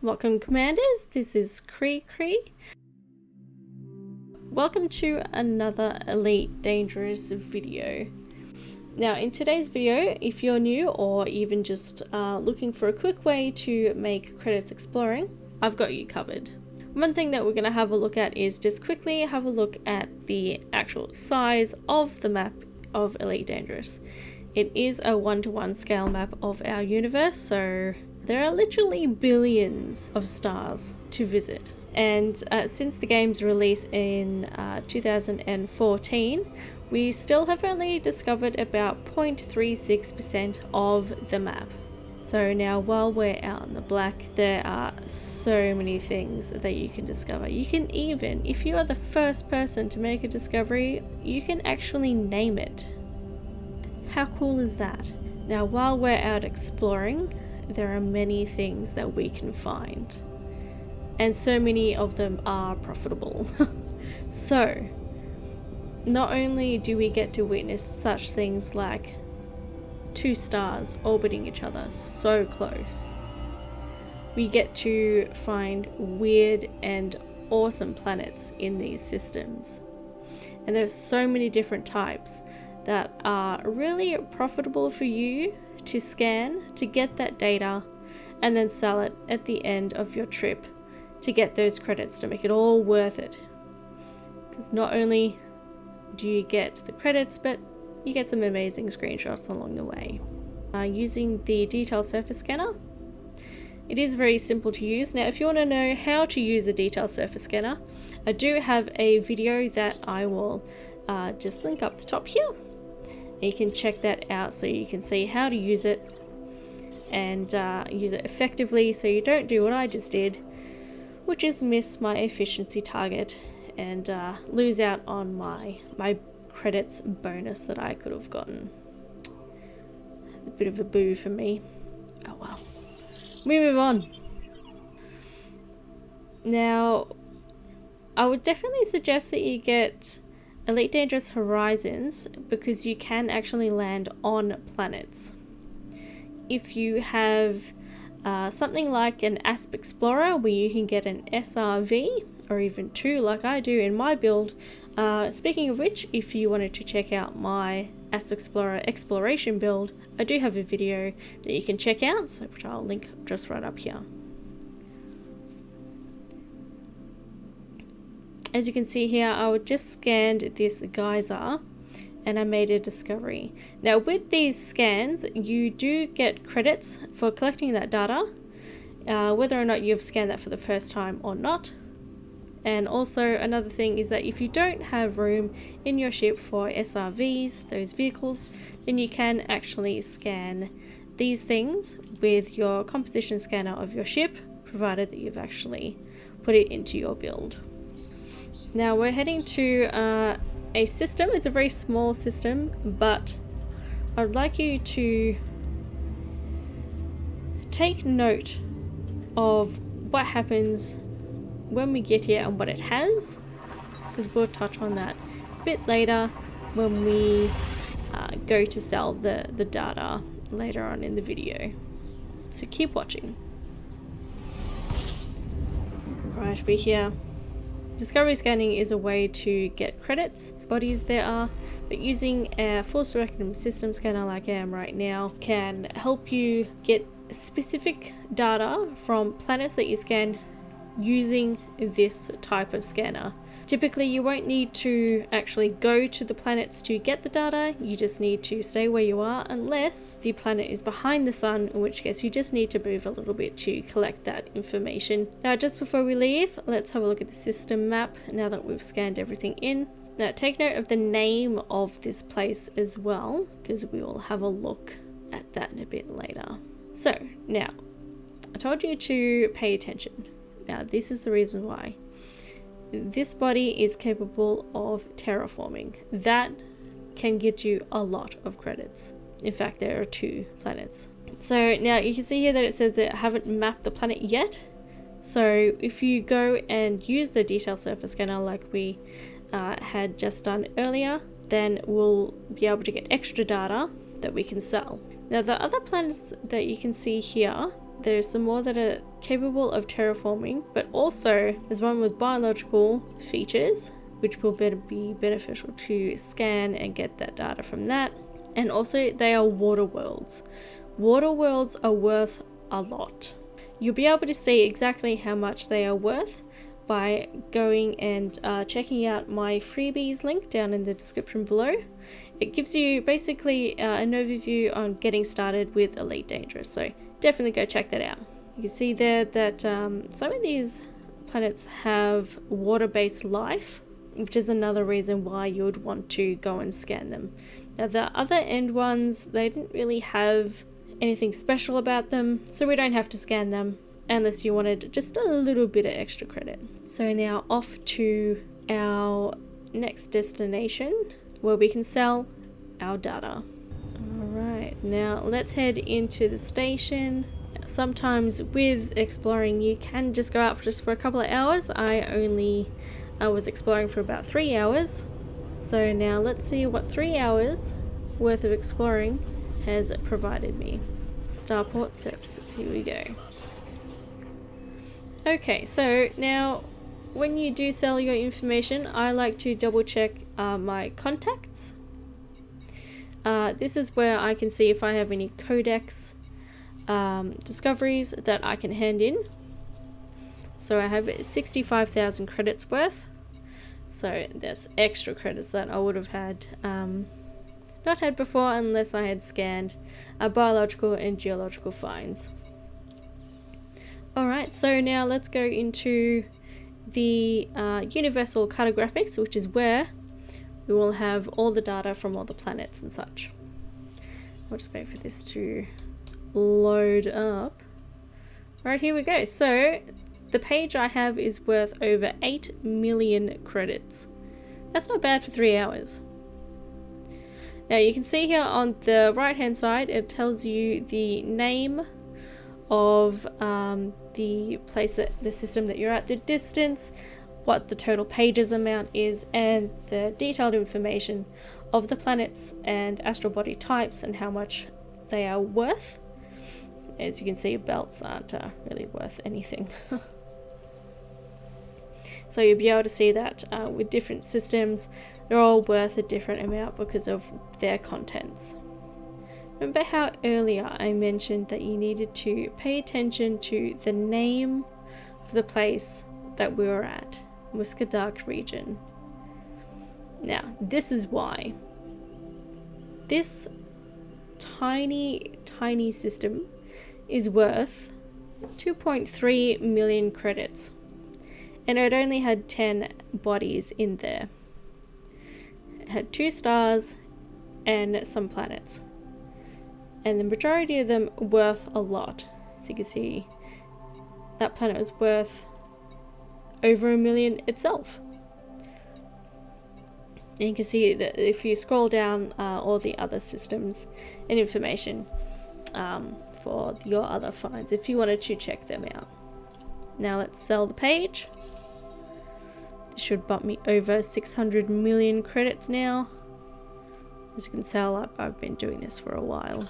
Welcome Commanders, this is KreeKree. Welcome to another Elite Dangerous video. Now in today's video, if you're new or even just looking for a quick way to make credits exploring, I've got you covered. One thing that we're going to have a look at is just quickly have a look at the actual size of the map of Elite Dangerous. It is a 1-to-1 scale map of our universe, so there are literally billions of stars to visit. And since the game's release in 2014, we still have only discovered about 0.36% of the map. So now while we're out in the black, there are so many things that you can discover. You can even, if you are the first person to make a discovery, you can actually name it. How cool is that? Now while we're out exploring, there are many things that we can find, and so many of them are profitable. So not only do we get to witness such things like 2 stars orbiting each other so close, we get to find weird and awesome planets in these systems, and there's so many different types that are really profitable for you to scan to get that data and then sell it at the end of your trip to get those credits to make it all worth it. Because not only do you get the credits, but you get some amazing screenshots along the way. Using the detail surface scanner, it is very simple to use. Now if you want to know how to use a detail surface scanner, I do have a video that I will just link up the top here. You can check that out so you can see how to use it and use it effectively, so you don't do what I just did, which is miss my efficiency target and lose out on my credits bonus that I could have gotten. It's a bit of a boo for me. Oh well. We move on. Now, I would definitely suggest that you get Elite Dangerous Horizons because you can actually land on planets. If you have something like an ASP Explorer where you can get an SRV or even 2 like I do in my build. Speaking of which, if you wanted to check out my ASP Explorer exploration build, I do have a video that you can check out, so which I'll link just right up here. As you can see here, I just scanned this geyser and I made a discovery. Now with these scans, you do get credits for collecting that data, whether or not you've scanned that for the first time or not. And also another thing is that if you don't have room in your ship for SRVs, those vehicles, then you can actually scan these things with your composition scanner of your ship, provided that you've actually put it into your build. Now we're heading to a system. It's a very small system, but I'd like you to take note of what happens when we get here and what it has, because we'll touch on that a bit later when we go to sell the data later on in the video. So keep watching. Right, we're here. Discovery scanning is a way to get credits, bodies there are, but using a full spectrum system scanner like I am right now can help you get specific data from planets that you scan using this type of scanner. Typically you won't need to actually go to the planets to get the data, you just need to stay where you are unless the planet is behind the sun, in which case you just need to move a little bit to collect that information. Now just before we leave, let's have a look at the system map now that we've scanned everything in. Now take note of the name of this place as well, because we will have a look at that in a bit later. So now, I told you to pay attention. Now this is the reason why. This body is capable of terraforming. That can get you a lot of credits. In fact, there are 2 planets. So now you can see here that it says that I haven't mapped the planet yet. So if you go and use the detail surface scanner like we had just done earlier, then we'll be able to get extra data that we can sell. Now the other planets that you can see here there's some more that are capable of terraforming, but also there's one with biological features, which will be beneficial to scan and get that data from that. And also they are water worlds. Water worlds are worth a lot. You'll be able to see exactly how much they are worth by going and checking out my freebies link down in the description below. It gives you basically an overview on getting started with Elite Dangerous, so definitely go check that out. You can see there that some of these planets have water-based life, which is another reason why you would want to go and scan them. Now the other end ones, they didn't really have anything special about them, so we don't have to scan them unless you wanted just a little bit of extra credit. So now off to our next destination where we can sell our data. Alright, now let's head into the station. Sometimes with exploring you can just go out just for a couple of hours. I was exploring for about 3 hours. So now let's see what 3 hours worth of exploring has provided me. Starport services, here we go. Okay, so now when you do sell your information, I like to double check my contacts. This is where I can see if I have any codex discoveries that I can hand in. So I have 65,000 credits worth. So that's extra credits that I would have had not had before unless I had scanned biological and geological finds. Alright, so now let's go into the universal cartographics, which is where we will have all the data from all the planets and such. I'll just wait for this to load up. Right, here we go. So the page I have is worth over 8 million credits. That's not bad for 3 hours. Now you can see here on the right hand side it tells you the name of the place, that the system that you're at, the distance, what the total pages amount is, and the detailed information of the planets and astral body types and how much they are worth. As you can see, belts aren't really worth anything. So you'll be able to see that with different systems, they're all worth a different amount because of their contents. Remember how earlier I mentioned that you needed to pay attention to the name of the place that we were at, 𝗕𝗓𝗢 region. Now, this is why. This tiny system is worth 2.3 million credits. And it only had 10 bodies in there. It had 2 stars and some planets. And the majority of them worth a lot. So you can see that planet was worth over 1 million itself. And you can see that if you scroll down all the other systems and information for your other finds, if you wanted to check them out. Now let's sell the page. This should bump me over 600 million credits now. As you can tell, I've been doing this for a while.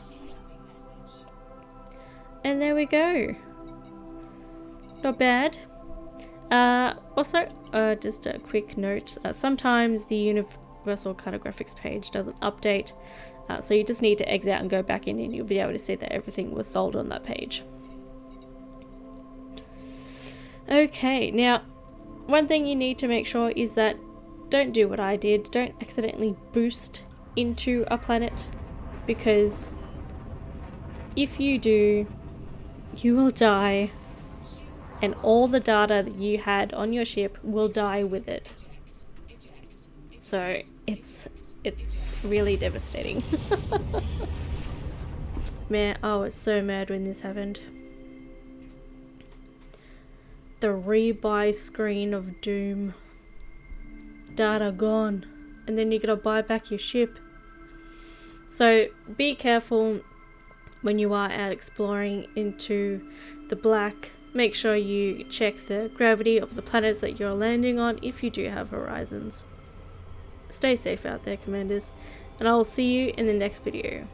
And there we go. Not bad. Also, just a quick note, sometimes the universal cartographics page doesn't update, so you just need to exit out and go back in and you'll be able to see that everything was sold on that page. Okay, now one thing you need to make sure is that don't do what I did, don't accidentally boost into a planet, because if you do, you will die and all the data that you had on your ship will die with it. So it's really devastating. Man, I was so mad when this happened. The rebuy screen of doom. Data gone. And then you gotta buy back your ship. So be careful when you are out exploring into the black. Make sure you check the gravity of the planets that you're landing on if you do have horizons. Stay safe out there, commanders, and I will see you in the next video.